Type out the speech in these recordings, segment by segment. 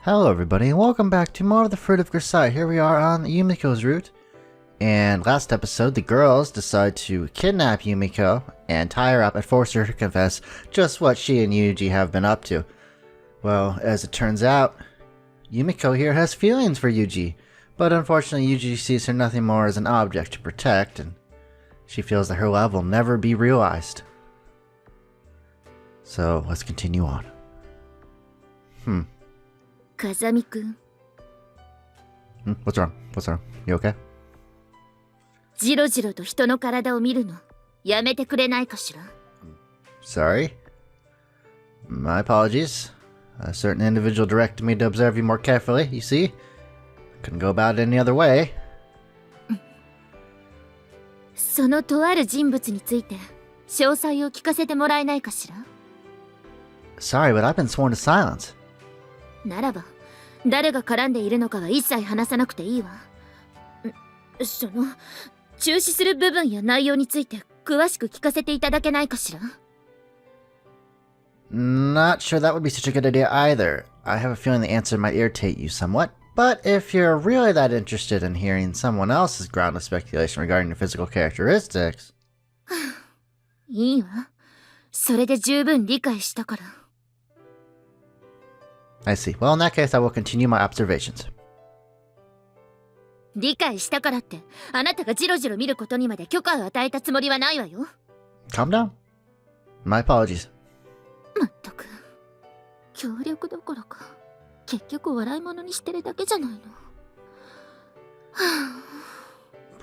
Hello everybody and welcome back to more of the Fruit of Grisaia. Here we are on Yumiko's route. And last episode, the girls decide to kidnap Yumiko and tie her up and force her to confess just what she and Yuuji have been up to. Well, as it turns out, Yumiko here has feelings for Yuuji, but unfortunately Yuuji sees her nothing more as an object to protect, and she feels that her love will never be realized. So, let's continue on. Kazami-kun. What's wrong? What's wrong? You okay? じろじろと人の体を見るのやめてくれないかしら? Sorry. My apologies. A certain individual directed me to observe you more carefully, you see? Couldn't go about it any other way. そのとある人物について詳細を聞かせてもらえないかしら? Sorry, but I've been sworn to silence. ならば誰が絡んでいるのかは一切話さなくていいわ。その中止する部分や内容について詳しく聞かせていただけないかしら? Not sure that would be such a good idea either. I have a feeling the answer might irritate you somewhat, but if you're really that interested in hearing someone else's groundless speculation regarding your physical characteristics... いいわ。それで十分理解したから。I see. Well, in that case, I will continue my observations. 理解したからってあなたがジロジロ見ることにまで許可を与えたつもりはないわよ。 Calm down. My apologies. まったく協力どころか結局笑い物にしてるだけじゃないの。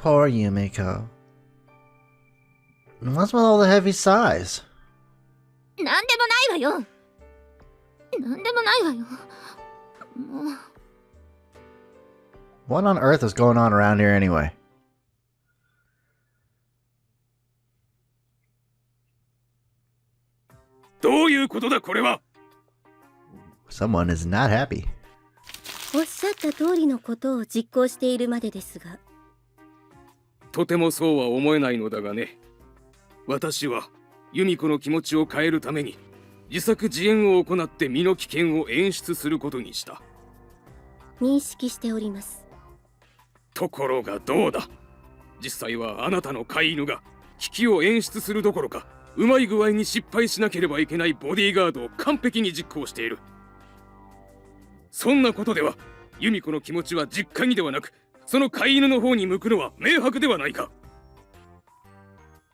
Poor Yumiko. What's with all the heavy sighs? なんでもないわよ。なんでもないわよ。もう。What on earth is going on around here anyway? Someone is not happy. おっしゃった通りのことを実行しているまでですが。とてもそうは思えないのだがね。私はユミコの気持ちを変えるために自作自演を行って身の危険を演出することにした。認識しております。ところがどうだ。実際はあなたの飼い犬が危機を演出するどころか、うまい具合に失敗しなければいけないボディーガードを完璧に実行している。そんなことではユミコの気持ちは実家にではなく、その飼い犬の方に向くのは明白ではないか。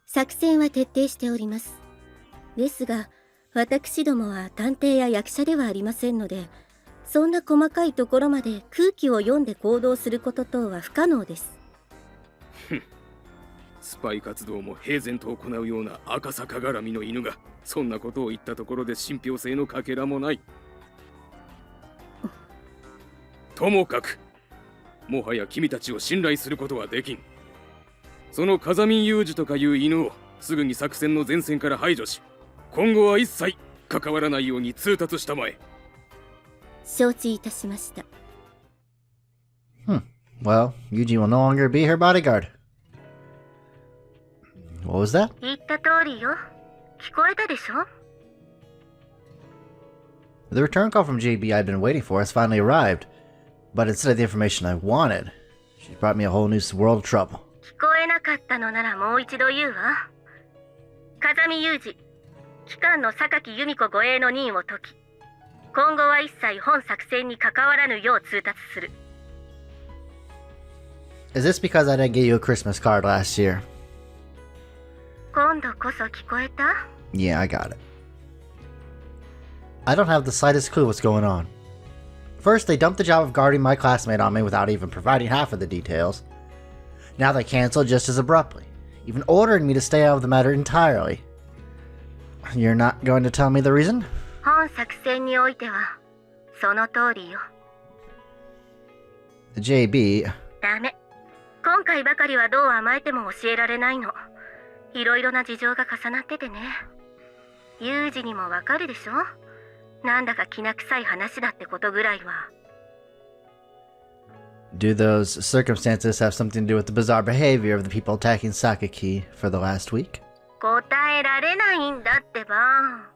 作戦は徹底しております。ですが私どもは探偵や役者ではありませんので、そんな細かいところまで空気を読んで行動すること等は不可能です。スパイ活動も平然と行うような赤坂絡みの犬がそんなことを言ったところで信憑性のかけらもない。ともかくもはや君たちを信頼することはできん。その風見雄二とかいう犬をすぐに作戦の前線から排除し、今後は一切関わらないように通達したまえ。承知いたしました。Well, Yuuji will no longer be her bodyguard. What was that? 言った通りよ。聞こえたでしょ? The return call from JB I'd been waiting for has finally arrived, but instead of the information I wanted, she brought me a whole new world of trouble. 聞こえなかったのならもう一度言うわ。風見雄二、機関の榊由美子護衛の任を解き、今後は一切本作戦に関わらぬよう通達する。Is this because I didn't get you a Christmas card last year? 今度こそ聞こえた? Yeah, I got it. I don't have the slightest clue what's going on. First, they dumped the job of guarding my classmate on me without even providing half of the details. Now they canceled just as abruptly, even ordering me to stay out of the matter entirely. You're not going to tell me the reason? 本作戦においてはその通りよ。 JB... ダメ。今回ばかりはどう甘えても教えられないの。いろいろな事情が重なっててね。ユージにもわかるでしょ。なんだか気な臭い話だってことぐらいは。Do those circumstances have something to do with the bizarre behavior of the people attacking Sakaki for the last week? 答えられないんだってば。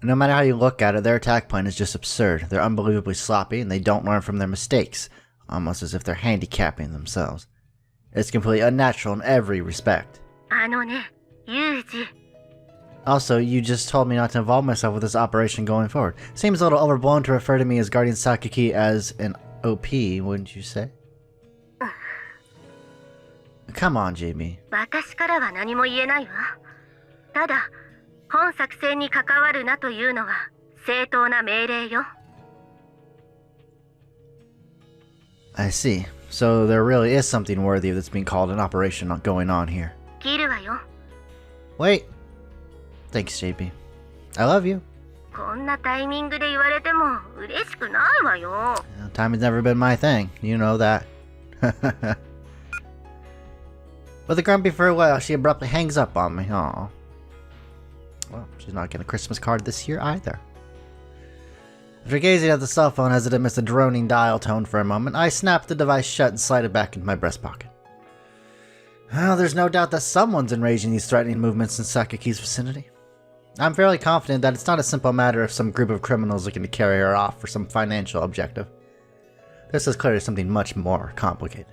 No matter how you look at it, their attack plan is just absurd. They're unbelievably sloppy, and they don't learn from their mistakes, almost as if they're handicapping themselves. It's completely unnatural in every respect. あのね、ユージ。 Also, you just told me not to involve myself with this operation going forward. Seems a little overblown to refer to me as Guardian Sakaki as an OP, wouldn't you say? Come on, JB. 私からは何も言えないわ。ただ、本作戦に関わるなというのは正当な命令よ。 I see. So there really is something worthy of this being called an operation going on here. 切るわよ。 Wait. Thanks, JB. I love you. こんなタイミングで言われても嬉しくないわよ。Time has never been my thing. You know that. With a grumpy farewell, she abruptly hangs up on me. Aw. Well, she's not getting a Christmas card this year either. After gazing at the cell phone as it emits a droning dial tone for a moment, I snapped the device shut and slide it back into my breast pocket. Well, there's no doubt that someone's enraging these threatening movements in Sakaki's vicinity. I'm fairly confident that it's not a simple matter of some group of criminals looking to carry her off for some financial objective. This is clearly something much more complicated.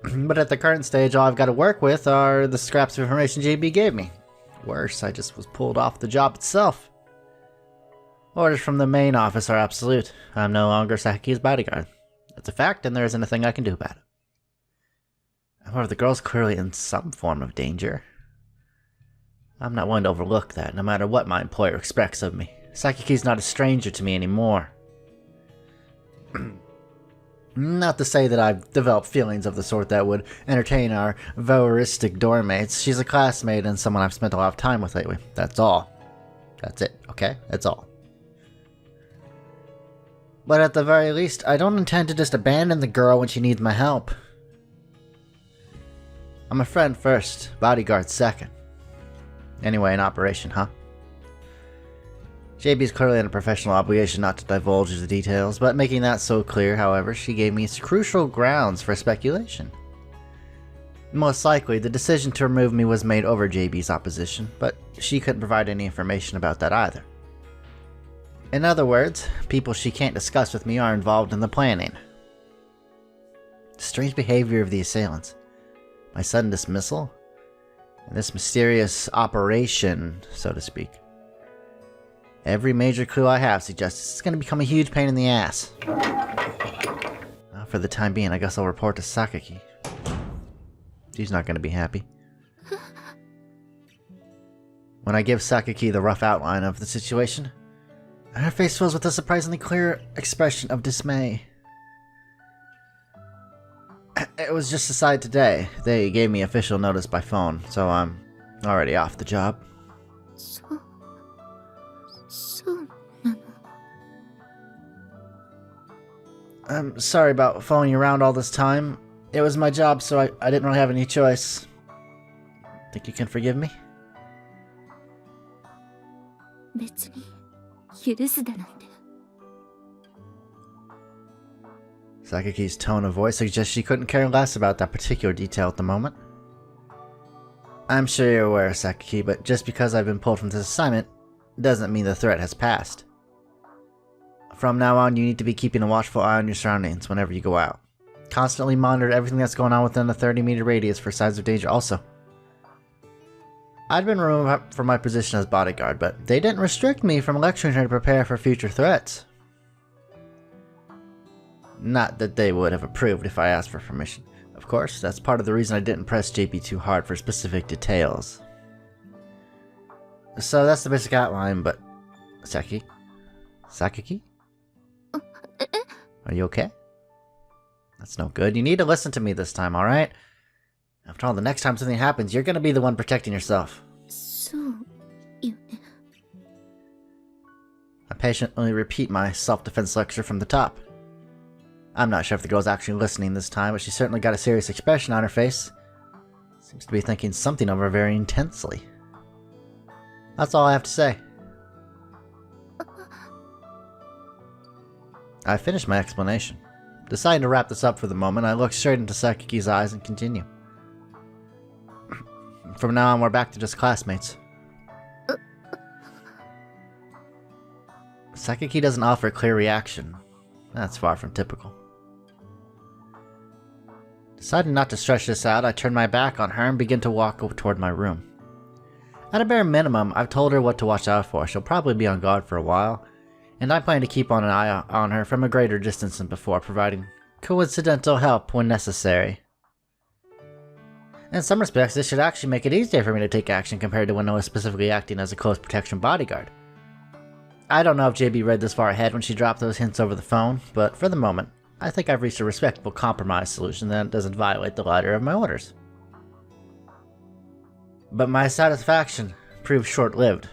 But at the current stage, all I've got to work with are the scraps of information JB gave me. Worse, I just was pulled off the job itself. Orders from the main office are absolute. I'm no longer Saki's bodyguard. It's a fact, and there isn't a thing I can do about it. However, the girl's clearly in some form of danger. I'm not willing to overlook that, no matter what my employer expects of me. Sakaki's not a stranger to me anymore. Not to say that I've developed feelings of the sort that would entertain our voyeuristic doormates. She's a classmate and someone I've spent a lot of time with lately. That's all. That's it, okay? That's all. But at the very least, I don't intend to just abandon the girl when she needs my help. I'm a friend first, bodyguard second. Anyway, an operation, huh? JB's clearly under professional obligation not to divulge the details, but making that so clear, however, she gave me crucial grounds for speculation. Most likely, the decision to remove me was made over JB's opposition, but she couldn't provide any information about that either. In other words, people she can't discuss with me are involved in the planning. The strange behavior of the assailants, my sudden dismissal, and this mysterious operation, so to speak. Every major clue I have suggests this is going to become a huge pain in the ass. Well, for the time being, I guess I'll report to Sakaki. She's not going to be happy. When I give Sakaki the rough outline of the situation, her face fills with a surprisingly clear expression of dismay. It was just decided today. They gave me official notice by phone, so I'm already off the job. I'm sorry about following you around all this time. It was my job, so I didn't really have any choice. Think you can forgive me? 別に許すだなんて。 Sakaki's tone of voice suggests she couldn't care less about that particular detail at the moment. I'm sure you're aware, Sakaki, but just because I've been pulled from this assignment doesn't mean the threat has passed. From now on, you need to be keeping a watchful eye on your surroundings whenever you go out. Constantly monitor everything that's going on within a 30-meter radius for signs of danger also. I'd been removed from my position as bodyguard, but they didn't restrict me from lecturing her to prepare for future threats. Not that they would have approved if I asked for permission. Of course, that's part of the reason I didn't press JP too hard for specific details. So that's the basic outline, but... Sakaki? Are you okay? That's no good. You need to listen to me this time, alright? After all, the next time something happens, you're gonna be the one protecting yourself. そうよね。 I patiently repeat my self-defense lecture from the top. I'm not sure if the girl's actually listening this time, but she certainly got a serious expression on her face. Seems to be thinking something over very intensely. That's all I have to say. I finished my explanation. Deciding to wrap this up for the moment, I look straight into Sakaki's eyes and continue. From now on, we're back to just classmates. Sakaki doesn't offer a clear reaction. That's far from typical. Deciding not to stretch this out, I turn my back on her and begin to walk toward my room. At a bare minimum, I've told her what to watch out for. She'll probably be on guard for a while, and I plan to keep on an eye on her from a greater distance than before, providing coincidental help when necessary. In some respects, this should actually make it easier for me to take action compared to when I was specifically acting as a close protection bodyguard. I don't know if JB read this far ahead when she dropped those hints over the phone, but for the moment, I think I've reached a respectable compromise solution that doesn't violate the letter of my orders. But my satisfaction proved short-lived.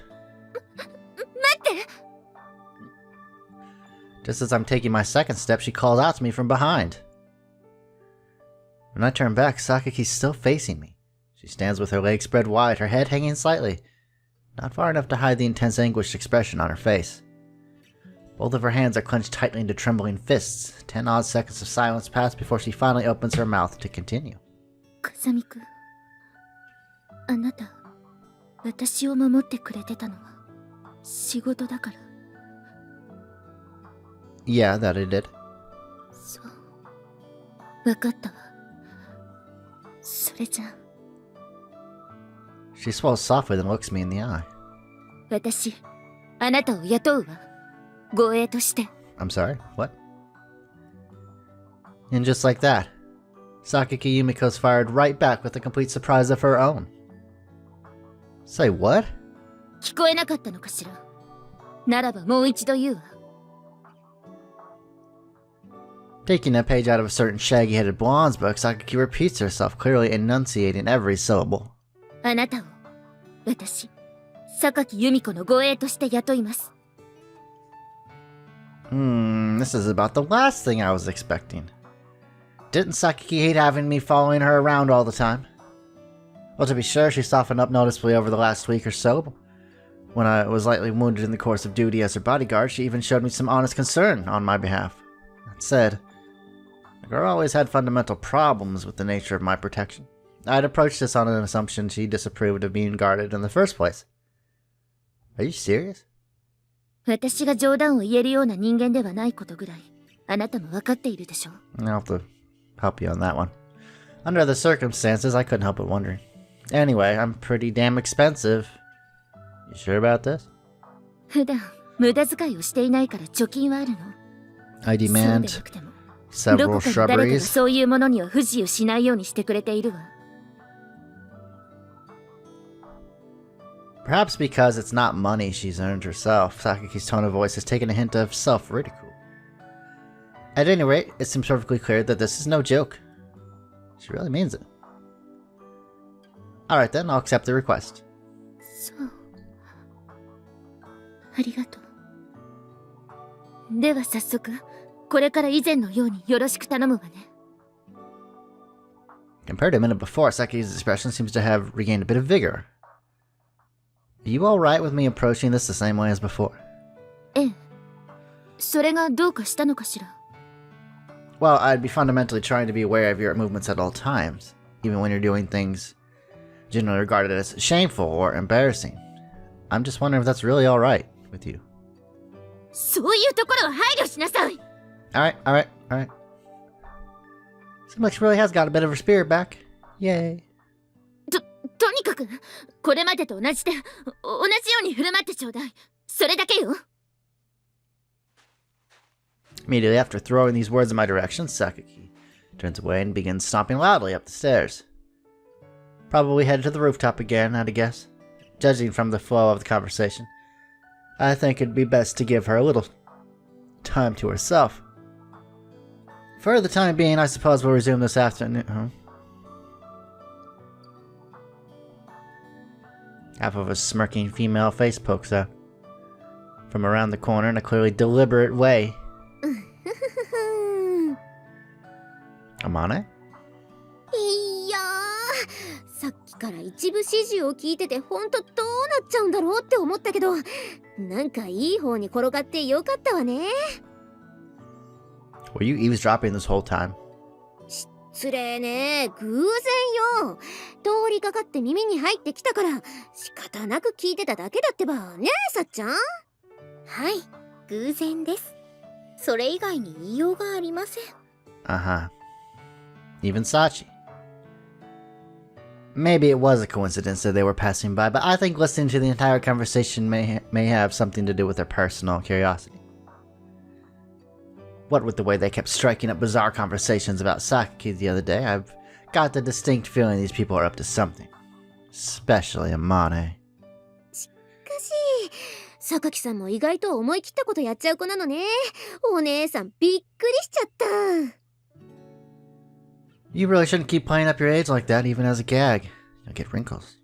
Just as I'm taking my second step, she calls out to me from behind. When I turn back, Sakaki's still facing me. She stands with her legs spread wide, her head hanging slightly, not far enough to hide the intense anguished expression on her face. Both of her hands are clenched tightly into trembling fists. 10 odd seconds of silence pass before she finally opens her mouth to continue. Kazami-kun, あなた、私を守ってくれてたのは仕事だから。 Yeah, that I did. そう、わかったわ。それじゃ。 She swallows softly then looks me in the eye. 私、あなたを雇うわ。護衛として。 I'm sorry, what? And just like that, Sakaki Yumiko's fired right back with a complete surprise of her own. Say what? 聞こえなかったのかしら。ならばもう一度言うわ。 Taking a page out of a certain shaggy-headed blonde's book, Sakaki repeats herself, clearly enunciating every syllable. あなたを、私、榊由美子の護衛として雇います。 This is about the last thing I was expecting. Didn't Sakaki hate having me following her around all the time? Well, to be sure, she softened up noticeably over the last week or so. When I was lightly wounded in the course of duty as her bodyguard, she even showed me some honest concern on my behalf. That said, the girl always had fundamental problems with the nature of my protection. I'd approached this on an assumption she disapproved of being guarded in the first place. Are you serious? 私が冗談を言えるような人間ではないことぐらい、あなたも分かっているでしょ。 I'll have to help you on that one. Under the circumstances, I couldn't help but wondering. Anyway, I'm pretty damn expensive. You sure about this? 普段、無駄遣いをしていないから貯金はあるの。 I そうでな demand くても、 several どこかの誰かが shrubberies. そういうものには不自由しないようにしてくれているわ。 Perhaps because it's not money she's earned herself, Sakaki's tone of voice has taken a hint of self-ridicule. At any rate, it seems perfectly clear that this is no joke. She really means it. Alright then, I'll accept the request. そう。ありがとう。では早速、これから以前のようによろしく頼むわね。 Compared to a minute before, Saki's expression seems to have regained a bit of vigor. Are you alright with me approaching this the same way as before? ええ。それがどうかしたのかしら。 Well, I'd be fundamentally trying to be aware of your movements at all times, even when you're doing things generally regarded as shameful or embarrassing. I'm just wondering if that's really alright with you. そういうところは配慮しなさい。 Alright. Seems like she really has got a bit of her spirit back. Yay. とにかく、これまでと同じで、同じように振る舞ってちょうだい。それだけよ。 Immediately after throwing these words in my direction, Sakaki turns away and begins stomping loudly up the stairs. Probably headed to the rooftop again, I'd guess. Judging from the flow of the conversation, I think it'd be best to give her a little time to herself. For the time being, I suppose we'll resume this afternoon. Half of a smirking female face pokes out from around the corner in a clearly deliberate way. Amane? いやー、さっきから一部始終を聞いててほんとどうなっちゃうんだろうって思ったけど、なんかいい方に転がってよかったわね。 Were you eavesdropping this whole time? 失礼ね、偶然よ。通りかかって耳に入ってきたから仕方なく聞いてただけだってばねえ、さっちゃん。はい、偶然です。それ以外に言いようがありません。Uh-huh. Even Sachi. Maybe it was a coincidence that they were passing by, but I think listening to the entire conversation may have something to do with their personal curiosity. What with the way they kept striking up bizarre conversations about Sakaki the other day, I've got the distinct feeling these people are up to something. Especially Amane. しかし、榊さんも意外と思い切ったことやっちゃう子なのね。お姉さんびっくりしちゃった。You really shouldn't keep playing up your age like that, even as a gag. You'll get wrinkles.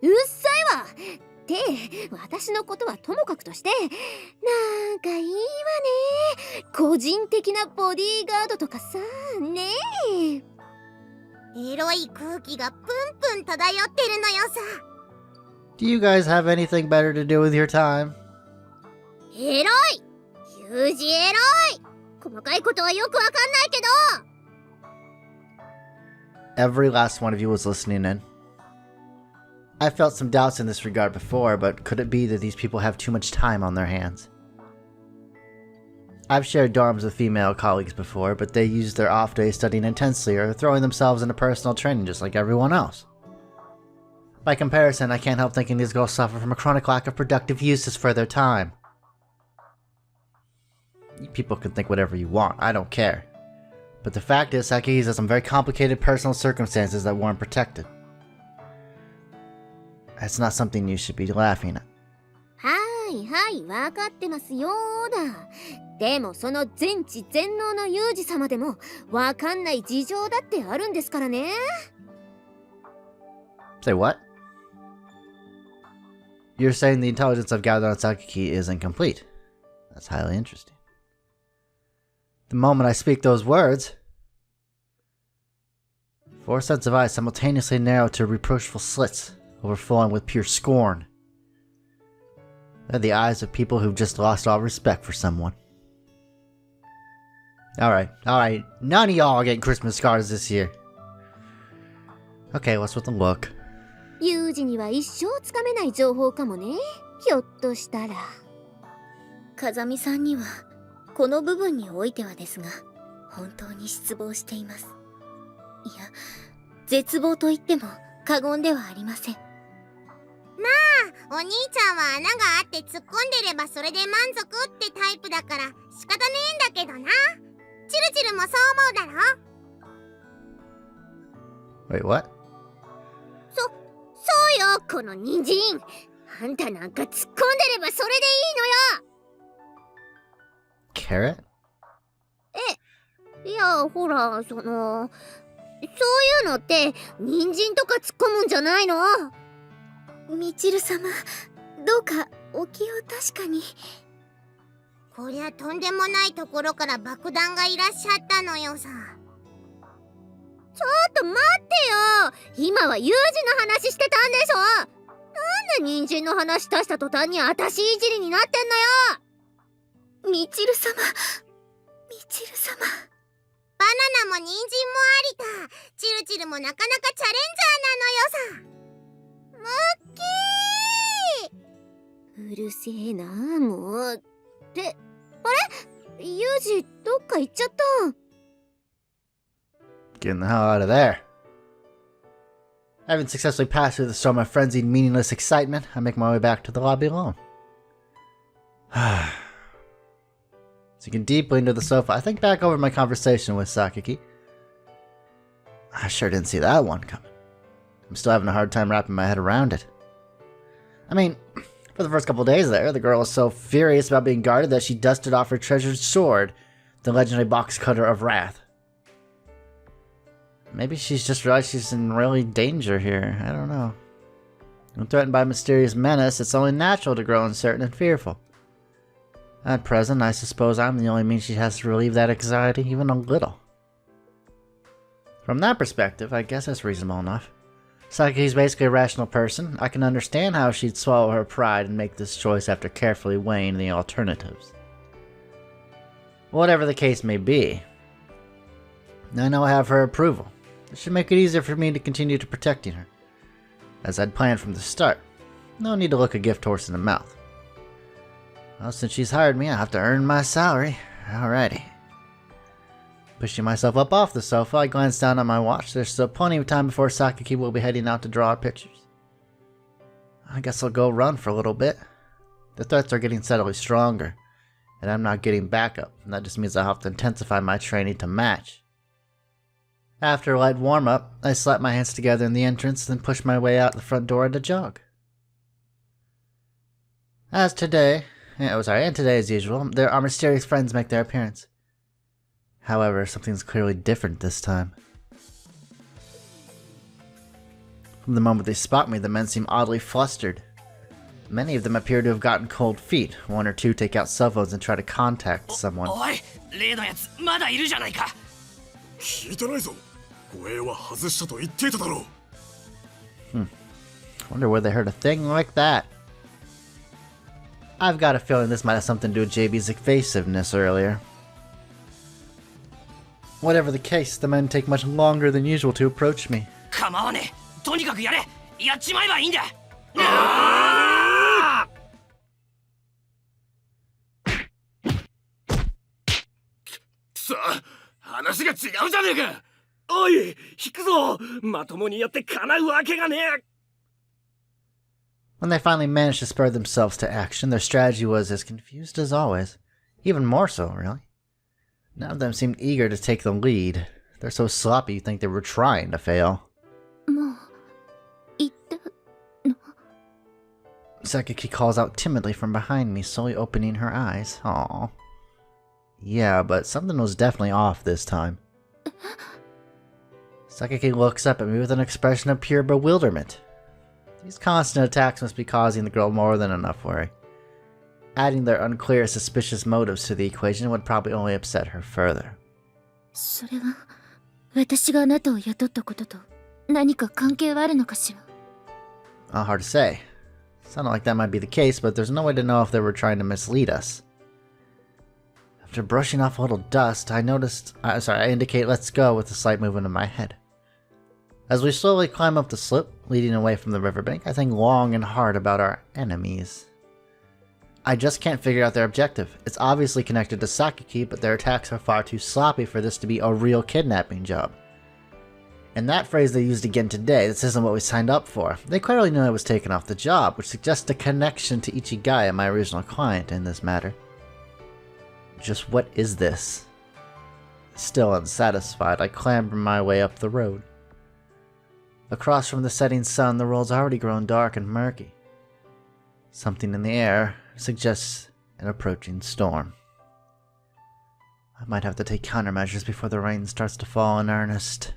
うっさいわ。って私のことはともかくとして、なんかいいわね。個人的なボディーガードとかさ、ねえ。エロい空気がプンプン漂ってるのよさ。Do you guys have anything better to do with your time? エロい。ユージエロい。細かいことはよくわかんないけど。Every last one of you was listening in. I felt some doubts in this regard before, but could it be that these people have too much time on their hands? I've shared dorms with female colleagues before, but they use their off days studying intensely or throwing themselves into personal training just like everyone else. By comparison, I can't help thinking these girls suffer from a chronic lack of productive uses for their time. You people can think whatever you want, I don't care. But the fact is, Saki has some very complicated personal circumstances that weren't protected. That's not something you should be laughing at. はいはい、わかってますよーだ。でもその全知全能のユージ様でもわかんない事情だってあるんですからね。Say what? You're saying the intelligence I've gathered on Sakaki is incomplete. That's highly interesting. The moment I speak those words, 4 sets of eyes simultaneously narrow to reproachful slits, overflowing with pure scorn. They're the eyes of people who've just lost all respect for someone. Alright, none of y'all are getting Christmas cards this year. Okay, what's with the look? ユージには一生つかめない情報かもね。ひょっとしたら。風見さんにはこの部分においてはですが、本当に失望しています。いや、絶望と言っても過言ではありません。お兄ちゃんは穴があって突っ込んでればそれで満足ってタイプだから仕方ねえんだけどな。チルチルもそう思うだろ。 Wait, what? そうよ、この人参。あんたなんか突っ込んでればそれでいいのよ。 Carrot? いや、ほら、そういうのって人参とか突っ込むんじゃないの？みちる様、どうかお気を確かに。こりゃとんでもないところから爆弾がいらっしゃったのよさ。ちょっと待ってよ。今はユージの話してたんでしょ。なんで人参の話出した途端にあたしいじりになってんのよ。みちる様、みちる様。バナナも人参もありだ。チルチルもなかなかチャレンジャーなのよさ。ムッキー。うるせえな、もう。ってあれ、ユージどっか行っちゃった。Getting the hell out of there. Having successfully passed through the storm of frenzied, meaningless excitement, I make my way back to the lobby alone. Sinking deeply into the sofa, I think back over my conversation with Sakaki. I sure didn't see that one coming. I'm still having a hard time wrapping my head around it. I mean, for the first couple days there, the girl was so furious about being guarded that she dusted off her treasured sword, the legendary box cutter of wrath. Maybe she's just realized she's in really danger here. I don't know. When threatened by a mysterious menace, it's only natural to grow uncertain and fearful. At present, I suppose I'm the only means she has to relieve that anxiety even a little. From that perspective, I guess that's reasonable enough. Saki's basically a rational person. I can understand how she'd swallow her pride and make this choice after carefully weighing the alternatives. Whatever the case may be, I know I have her approval. It should make it easier for me to continue to protecting her, as I'd planned from the start. No need to look a gift horse in the mouth. Well, since she's hired me, I have to earn my salary. Alrighty. Pushing myself up off the sofa, I glance down at my watch. There's still plenty of time before Sakaki will be heading out to draw our pictures. I guess I'll go run for a little bit. The threats are getting steadily stronger, and I'm not getting backup, and that just means I'll have to intensify my training to match. After a light warm-up, I slap my hands together in the entrance, then push my way out the front door to jog. And today as usual, our mysterious friends make their appearance. However, something's clearly different this time. From the moment they spot me, the men seem oddly flustered. Many of them appear to have gotten cold feet. One or two take out cell phones and try to contact someone. Oi, 例のやつまだいるじゃないか。聞いてないぞ。護衛は外したと言っていただろう。Wonder where they heard a thing like that. I've got a feeling this might have something to do with JB's evasiveness earlier. Whatever the case, the men take much longer than usual to approach me. 構わねえ。とにかくやれ。やっちまえばいいんだ。くそ、話が違うじゃねえか。おい、引くぞ。まともにやって叶うわけがねえ。When they finally managed to spur themselves to action, their strategy was as confused as always. Even more so, really. None of them seemed eager to take the lead. They're so sloppy you'd think they were trying to fail. もう言ったの？ Sakaki calls out timidly from behind me, slowly opening her eyes. Aww. Yeah, but something was definitely off this time. Sakaki looks up at me with an expression of pure bewilderment. These constant attacks must be causing the girl more than enough worry. Adding their unclear, suspicious motives to the equation would probably only upset her further. それは私があなたを雇ったことと何か関係はあるのかしら？ Hard to say. Sounded like that might be the case, but there's no way to know if they were trying to mislead us. After brushing off a little dust, I indicate let's go with a slight movement of my head. As we slowly climb up the slope, leading away from the riverbank, I think long and hard about our enemies. I just can't figure out their objective. It's obviously connected to Sakaki, but their attacks are far too sloppy for this to be a real kidnapping job. And that phrase they used again today, this isn't what we signed up for. They clearly knew I was taken off the job, which suggests a connection to Ichigaya, my original client, in this matter. Just what is this? Still unsatisfied, I clamber my way up the road. Across from the setting sun, the road's already grown dark and murky. Something in the air suggests an approaching storm. I might have to take countermeasures before the rain starts to fall in earnest.